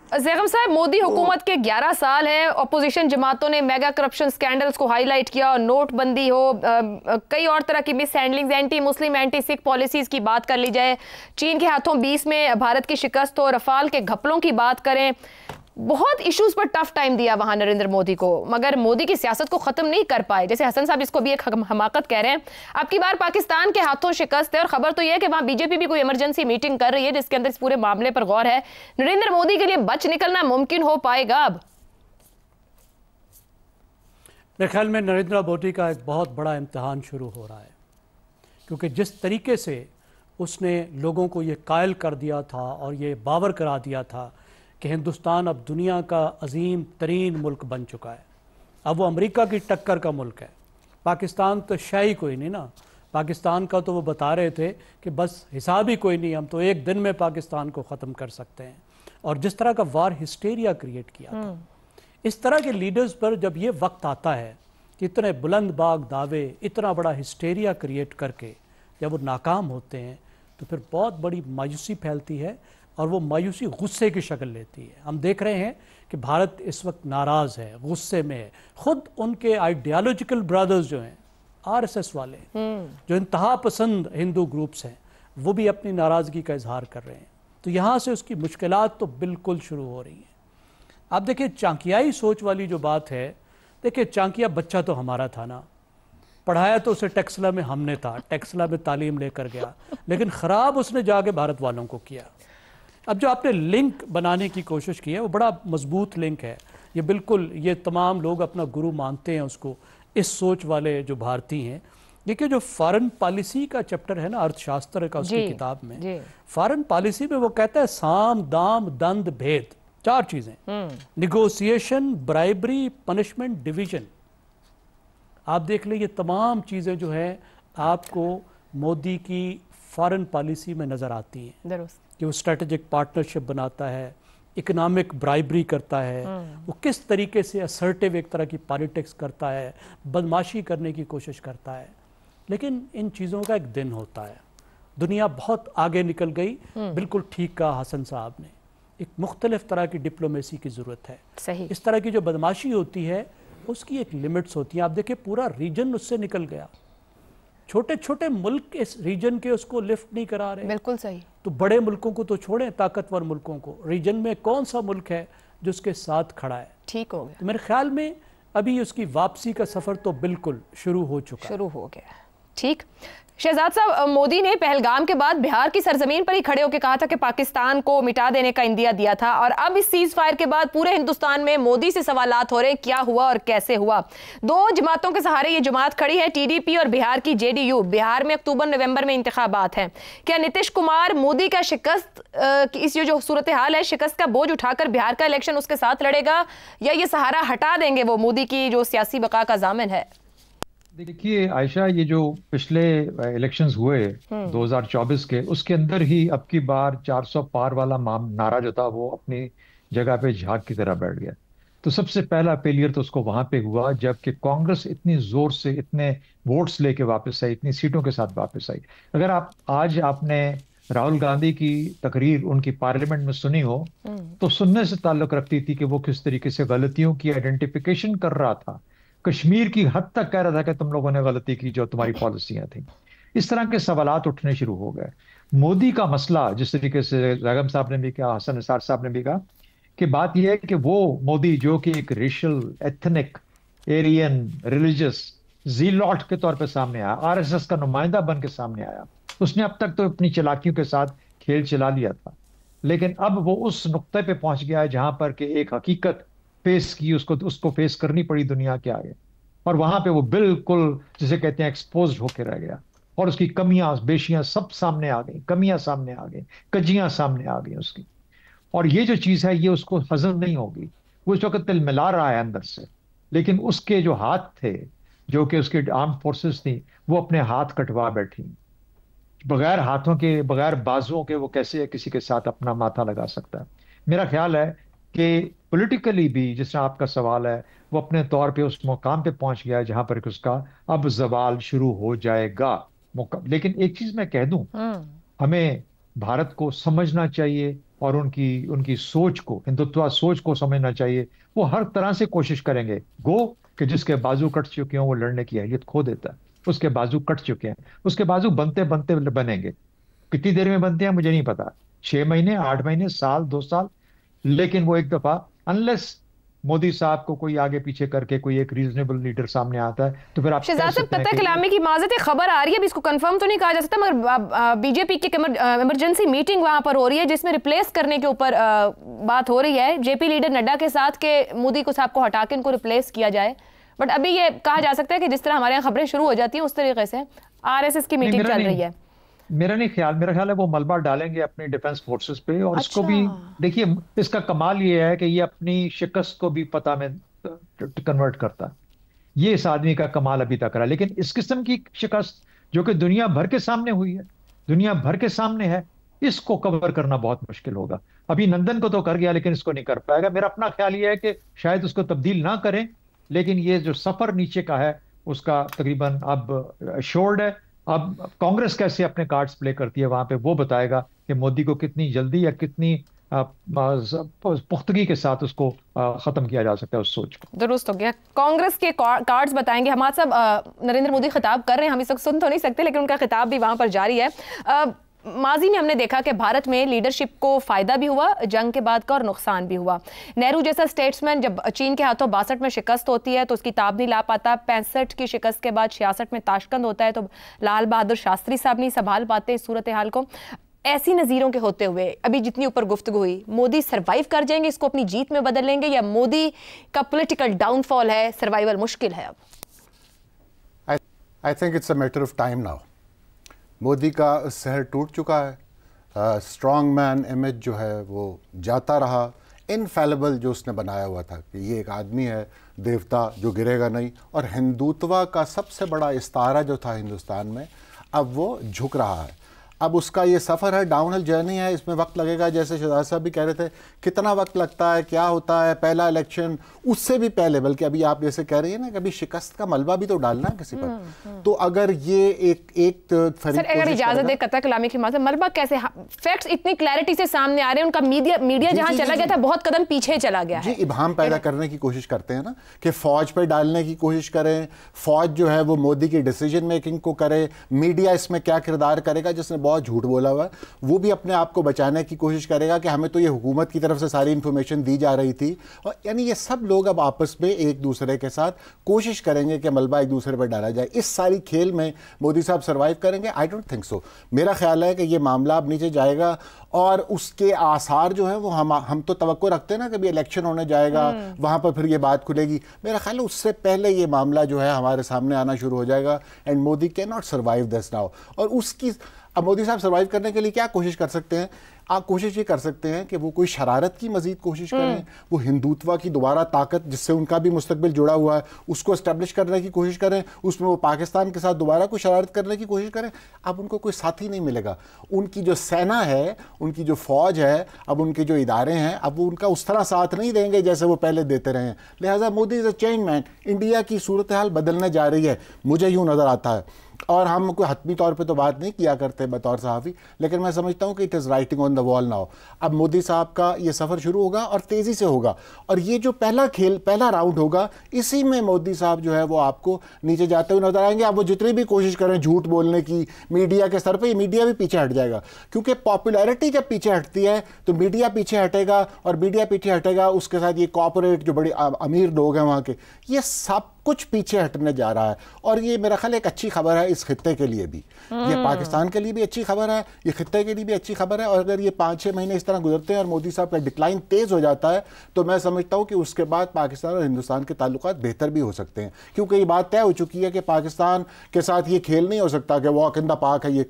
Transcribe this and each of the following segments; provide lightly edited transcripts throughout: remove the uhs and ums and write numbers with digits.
ज़ैगम साहब, मोदी हुकूमत के 11 साल है, अपोजिशन जमातों ने मेगा करप्शन स्कैंडल्स को हाईलाइट किया, और नोटबंदी हो, कई और तरह की miss handling, anti Muslim anti Sikh policies की बात कर ली जाए, चीन के हाथों 20 में भारत की शिकस्त हो, रफाल के घपलों की बात करें, बहुत इश्यूज पर टफ टाइम दिया वहां नरेंद्र मोदी को, मगर मोदी की सियासत को खत्म नहीं कर पाए। जैसे हसन साहब इसको भी एक हमाकत कह रहे हैं। अब की बार पाकिस्तान के हाथों शिकस्त है, और खबर तो यह है कि वहां बीजेपी भी कोई इमरजेंसी मीटिंग कर रही है जिसके अंदर इस पूरे मामले पर गौर है। नरेंद्र मोदी के लिए बच निकलना मुमकिन हो पाएगा अब? मेरे ख्याल में नरेंद्र मोदी का एक बहुत बड़ा इम्तिहान शुरू हो रहा है, क्योंकि जिस तरीके से उसने लोगों को ये कायल कर दिया था और ये बावर करा दिया था कि हिंदुस्तान अब दुनिया का अजीम तरीन मुल्क बन चुका है, अब वो अमेरिका की टक्कर का मुल्क है। पाकिस्तान तो शाही कोई नहीं ना, पाकिस्तान का तो वो बता रहे थे कि बस हिसाब ही कोई नहीं, हम तो एक दिन में पाकिस्तान को ख़त्म कर सकते हैं। और जिस तरह का वार हिस्टेरिया क्रिएट किया था, इस तरह के लीडर्स पर जब ये वक्त आता है कि इतने बुलंद बाग दावे, इतना बड़ा हिस्टेरिया क्रिएट करके जब वो नाकाम होते हैं, तो फिर बहुत बड़ी मायूसी फैलती है, और वो मायूसी गुस्से की शक्ल लेती है। हम देख रहे हैं कि भारत इस वक्त नाराज़ है, गुस्से में है। खुद उनके आइडियालॉजिकल ब्रदर्स जो हैं, आरएसएस वाले, जो इंतहा पसंद हिंदू ग्रुप्स हैं, वो भी अपनी नाराज़गी का इजहार कर रहे हैं। तो यहाँ से उसकी मुश्किलात तो बिल्कुल शुरू हो रही हैं। आप देखिए, चांकियाई सोच वाली जो बात है, देखिए चांकिया बच्चा तो हमारा था ना, पढ़ाया तो उसे टेक्सला में हमने था, टेक्सला में तालीम लेकर गया, लेकिन ख़राब उसने जाके भारत वालों को किया। अब जो आपने लिंक बनाने की कोशिश की है, वो बड़ा मजबूत लिंक है। ये बिल्कुल, ये तमाम लोग अपना गुरु मानते हैं उसको, इस सोच वाले जो भारतीय हैं। देखिए, जो फॉरेन पॉलिसी का चैप्टर है ना, अर्थशास्त्र का, उसकी किताब में फॉरेन पॉलिसी में वो कहता है साम दाम दंड भेद, 4 चीज़ें, निगोसिएशन, ब्राइबरी, पनिशमेंट, डिवीजन। आप देख लें, ये तमाम चीज़ें जो है आपको मोदी की फॉरेन पॉलिसी में नज़र आती हैं कि वो स्ट्रेटेजिक पार्टनरशिप बनाता है, इकोनॉमिक ब्राइबरी करता है, वो किस तरीके से असर्टिव एक तरह की पॉलिटिक्स करता है, बदमाशी करने की कोशिश करता है। लेकिन इन चीज़ों का एक दिन होता है। दुनिया बहुत आगे निकल गई, बिल्कुल ठीक कहा हसन साहब ने, एक मुख्तलिफ तरह की डिप्लोमेसी की ज़रूरत है। सही। इस तरह की जो बदमाशी होती है उसकी एक लिमिट्स होती हैं। आप देखिए, पूरा रीजन उससे निकल गया, छोटे छोटे मुल्क इस रीजन के उसको लिफ्ट नहीं करा रहे। बिल्कुल सही। तो बड़े मुल्कों को तो छोड़ें, ताकतवर मुल्कों को, रीजन में कौन सा मुल्क है जो उसके साथ खड़ा है? ठीक हो गया। तो मेरे ख्याल में अभी उसकी वापसी का सफर तो बिल्कुल शुरू हो गया। ठीक। शहजाद साहब, मोदी ने पहलगाम के बाद बिहार की सरजमीन पर ही खड़े होकर कहा था कि पाकिस्तान को मिटा देने का इंदिया दिया था, और अब इस सीज फायर के बाद पूरे हिंदुस्तान में मोदी से सवालात हो रहे, क्या हुआ और कैसे हुआ। 2 जमातों के सहारे ये जमात खड़ी है, टीडीपी और बिहार की जेडीयू। बिहार में अक्टूबर नवंबर में इंतखाबात हैं। क्या नीतीश कुमार मोदी का शिकस्त, इस जो सूरत हाल है, शिकस्त का बोझ उठाकर बिहार का इलेक्शन उसके साथ लड़ेगा, या ये सहारा हटा देंगे वो मोदी की जो सियासी बका का जामिन है? देखिए आयशा, ये जो पिछले इलेक्शंस हुए 2024 के, उसके अंदर ही अब की बार 400 पार वाला नारा जो था वो अपनी जगह पे झाग की तरह बैठ गया। तो सबसे पहला फेलियर तो उसको वहां पे हुआ जबकि कांग्रेस इतनी जोर से, इतने वोट्स लेके वापस आई, इतनी सीटों के साथ वापस आई। अगर आपने राहुल गांधी की तकरीर उनकी पार्लियामेंट में सुनी हो, तो सुनने से ताल्लुक रखती थी कि वो किस तरीके से गलतियों की आइडेंटिफिकेशन कर रहा था, कश्मीर की हद तक कह रहा था कि तुम लोगों ने गलती की, जो तुम्हारी पॉलिसियां थी। इस तरह के सवालात उठने शुरू हो गए। मोदी का मसला, जिस तरीके से ज़ैगम साहब ने भी कहा, हसन निसार साहब ने भी कहा, कि बात यह है कि वो मोदी जो कि एक रेशियल, एथनिक, एरियन, रिलीजियस जीलॉट के तौर पे सामने आया, आरएसएस का नुमाइंदा बन के सामने आया, उसने अब तक तो अपनी चालाकियों के साथ खेल चला लिया था, लेकिन अब वो उस नुक्ते पे पहुंच गया है जहां पर कि एक हकीकत फेस की, उसको फेस करनी पड़ी दुनिया के आगे, और वहां पे वो बिल्कुल जिसे कहते हैं एक्सपोज्ड होकर रह गया, और उसकी कमियां बेशियां सब सामने आ गई, कमियां सामने आ गई, कजियां सामने आ गई उसकी। और ये जो चीज है ये उसको हजम नहीं होगी। वो इस वक्त तिल मिला रहा है अंदर से, लेकिन उसके जो हाथ थे, जो कि उसके आर्म फोर्सेस थी, वो अपने हाथ कटवा बैठी। बगैर हाथों के, बगैर बाजुओं के वो कैसे किसी के साथ अपना माथा लगा सकता है? मेरा ख्याल है कि पॉलिटिकली भी, जिस तरह आपका सवाल है, वो अपने तौर पे उस मुकाम पे पहुंच गया है जहां पर कि उसका अब जवाल शुरू हो जाएगा। लेकिन एक चीज मैं कह दूं, हमें भारत को समझना चाहिए और उनकी उनकी सोच को, हिंदुत्व सोच को समझना चाहिए। वो हर तरह से कोशिश करेंगे कि जिसके बाजू कट चुके हों वो लड़ने की अहलियत खो देता है। उसके बाजू कट चुके हैं, उसके बाजू बनते बनते बनेंगे। कितनी देर में बनते हैं मुझे नहीं पता, 6 महीने, 8 महीने, साल, 2 साल, लेकिन वो एक दफा, अनलेस मोदी साहब को कोई आगे पीछे करके कोई एक रीजनेबल लीडर सामने आता है, तो फिर आप शहजाद साहब, पता है कलामी की माजरत खबर आ रही है, अभी इसको कंफर्म तो नहीं कहा जा सकता, मगर बीजेपी की इमरजेंसी मीटिंग वहां पर हो रही है जिसमें रिप्लेस करने के ऊपर बात हो रही है जेपी लीडर नड्डा के साथ, के मोदी को साहब को हटा के इनको रिप्लेस किया जाए। बट अभी ये कहा जा सकता है कि जिस तरह हमारे यहाँ खबरें शुरू हो जाती हैं उस तरीके से आरएसएस की मीटिंग चल रही है। मेरा ख्याल है वो मलबा डालेंगे अपनी डिफेंस फोर्सेस पे। और इसको भी देखिए, इसका कमाल ये है कि ये अपनी शिकस्त को भी पता में कन्वर्ट करता है। ये इस आदमी का कमाल अभी तक रहा। लेकिन इस किस्म की शिकस्त जो कि दुनिया भर के सामने हुई है, दुनिया भर के सामने है, इसको कवर करना बहुत मुश्किल होगा। अभी नंदन को तो कर गया, लेकिन इसको नहीं कर पाएगा। मेरा अपना ख्याल ये है कि शायद उसको तब्दील ना करें, लेकिन ये जो सफर नीचे का है उसका तकरीबन अब शोर्ड है। अब कांग्रेस कैसे अपने कार्ड्स प्ले करती है वहां पे वो बताएगा कि मोदी को कितनी जल्दी या कितनी पुख्तगी के साथ उसको खत्म किया जा सकता है उस सोच को। दुरुस्त हो गया, कांग्रेस के कार्ड्स बताएंगे। हमारे साहब नरेंद्र मोदी खिताब कर रहे हैं, हम इस वक्त सुन तो नहीं सकते, लेकिन उनका खिताब भी वहां पर जारी है। माजी में हमने देखा कि भारत में लीडरशिप को फायदा भी हुआ जंग के बाद का, और नुकसान भी हुआ। नेहरू जैसा स्टेट्समैन जब चीन के हाथों 62 में शिकस्त होती है तो उसकी ताब नहीं ला पाता, 65 की शिकस्त के बाद 66 में ताशकंद होता है तो लाल बहादुर शास्त्री साहब नहीं संभाल पाते इस सूरत हाल को। ऐसी नज़ीरों के होते हुए अभी जितनी ऊपर गुफ्तगू हुई, मोदी सर्वाइव कर जाएंगे, इसको अपनी जीत में बदल लेंगे, या मोदी का पॉलिटिकल डाउनफॉल है, सर्वाइवल मुश्किल है? अब I think it's a matter of time now. Modi का सहर टूट चुका है। स्ट्रॉन्ग मैन इमेज जो है वो जाता रहा। इनफैलेबल जो उसने बनाया हुआ था कि ये एक आदमी है देवता जो गिरेगा नहीं, और हिंदुत्व का सबसे बड़ा इस्तारा जो था हिंदुस्तान में, अब वो झुक रहा है। अब उसका ये सफ़र है, डाउनहिल जर्नी है, इसमें वक्त लगेगा। जैसे शहजाद साहब भी कह रहे थे कितना वक्त लगता है, क्या होता है, पहला इलेक्शन, उससे भी पहले, बल्कि अभी आप जैसे कह रही है ना, कभी शिकस्त का मलबा भी तो डालना है किसी पर। तो अगर ये एक सर, अगर इजाजत दे कतई कलामी की मात्रा, मलबा कैसे, फैक्ट्स इतनी क्लैरिटी से सामने आ रहे हैं, उनका मीडिया जहां चला गया था बहुत कदम पीछे चला गया है। इबहम पैदा करने की कोशिश करते हैं ना, कि फौज पर डालने की कोशिश करें, फौज जो है वो मोदी की डिसीजन मेकिंग को करे, मीडिया इसमें क्या किरदार करेगा, जिसने बहुत झूठ बोला हुआ वो भी अपने आप को बचाने की कोशिश करेगा कि हमें तो ये हुकूमत की तरफ से सारी इंफॉर्मेशन दी जा रही थी। और यानी ये सब लोग अब आपस में एक दूसरे के साथ कोशिश करेंगे कि मलबा एक दूसरे पर डाला जाए। इस सारी खेल में मोदी साहब सर्वाइव करेंगे? I don't think so. मेरा ख्याल है कि ये मामला अब नीचे जाएगा, और उसके आसार जो है वो हम तो तवक्को रखते हैं ना कि भी इलेक्शन होने जाएगा, वहां पर फिर ये बात खुलेगी। मेरा ख्याल है उससे पहले ये मामला जो है हमारे सामने आना शुरू हो जाएगा, and Modi can not survive this now. और उसकी अब मोदी साहब सर्वाइव करने के लिए क्या कोशिश कर सकते हैं? आप कोशिश ये कर सकते हैं कि वो कोई शरारत की मजीद कोशिश करें, वो हिंदुत्व की दोबारा ताकत जिससे उनका भी मुस्तकबिल जुड़ा हुआ है उसको एस्टेब्लिश करने की कोशिश करें, उसमें वो पाकिस्तान के साथ दोबारा कोई शरारत करने की कोशिश करें। अब उनको कोई साथी नहीं मिलेगा। उनकी जो सेना है, उनकी जो फौज है, अब उनके जो इदारे हैं, अब वो उनका उस तरह साथ नहीं देंगे जैसे वो पहले देते रहे हैं। लिहाजा Modi is a change man. India की सूरत हाल बदलने जा रही है, मुझे यूँ नज़र आता है। और हम कोई हतमी तौर पे तो बात नहीं किया करते बतौर सहाफ़ी, लेकिन मैं समझता हूँ कि it is writing on the wall now. अब मोदी साहब का ये सफ़र शुरू होगा और तेज़ी से होगा, और ये जो पहला राउंड होगा, इसी में मोदी साहब जो है वो आपको नीचे जाते हुए नजर आएंगे। आप वो जितनी भी कोशिश करें झूठ बोलने की मीडिया के सर पर, मीडिया भी पीछे हट जाएगा, क्योंकि पॉपुलैरिटी जब पीछे हटती है तो मीडिया पीछे हटेगा, और मीडिया पीछे हटेगा उसके साथ ये कॉर्पोरेट जो बड़े अमीर लोग हैं वहाँ के, ये सब कुछ पीछे हटने जा रहा है। और ये मेरा ख्याल एक अच्छी खबर है इस खित्ते के लिए भी, ये पाकिस्तान के लिए भी अच्छी खबर है, ये खित्ते के लिए भी अच्छी खबर है। और अगर ये 5-6 महीने इस तरह गुजरते हैं और मोदी साहब का डिक्लाइन तेज हो जाता है, तो मैं समझता हूँ कि उसके बाद पाकिस्तान और हिंदुस्तान के ताल्लुकात बेहतर भी हो सकते हैं, क्योंकि ये बात तय हो चुकी है कि पाकिस्तान के साथ ये खेल नहीं हो सकता कि वॉक इन द पार्क है ये,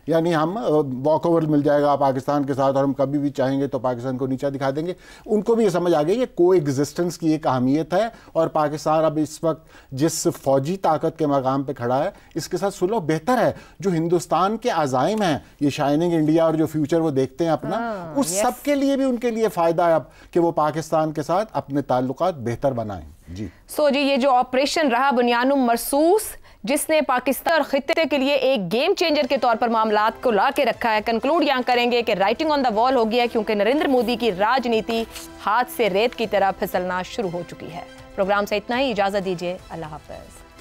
यानी हम वॉक ओवर मिल जाएगा पाकिस्तान के साथ और हम कभी भी चाहेंगे तो पाकिस्तान को नीचा दिखा देंगे। उनको भी ये समझ आ गई कि को एग्जिस्टेंस की एक अहमियत है, और पाकिस्तान अब इस वक्त जिस फौजी ताकत के मकाम पे खड़ा है, इसके साथ सुलह बेहतर है। जो हिंदुस्तान के अज़ाइम हैं, ये शाइनिंग इंडिया और जो फ्यूचर वो देखते हैं अपना, उस सब के लिए भी उनके लिए फ़ायदा है अब कि वो पाकिस्तान के साथ अपने ताल्लुकात बेहतर बनाएं। जी जी, ये जो ऑपरेशन रहा बुनियानुम मरसूस, जिसने पाकिस्तान और खित्ते के लिए एक गेम चेंजर के तौर पर मामलात को ला के रखा है। कंक्लूड यहां करेंगे कि राइटिंग ऑन द वॉल हो गया है, क्योंकि नरेंद्र मोदी की राजनीति हाथ से रेत की तरह फिसलना शुरू हो चुकी है। प्रोग्राम से इतना ही, इजाजत दीजिए, अल्लाह हाफिज।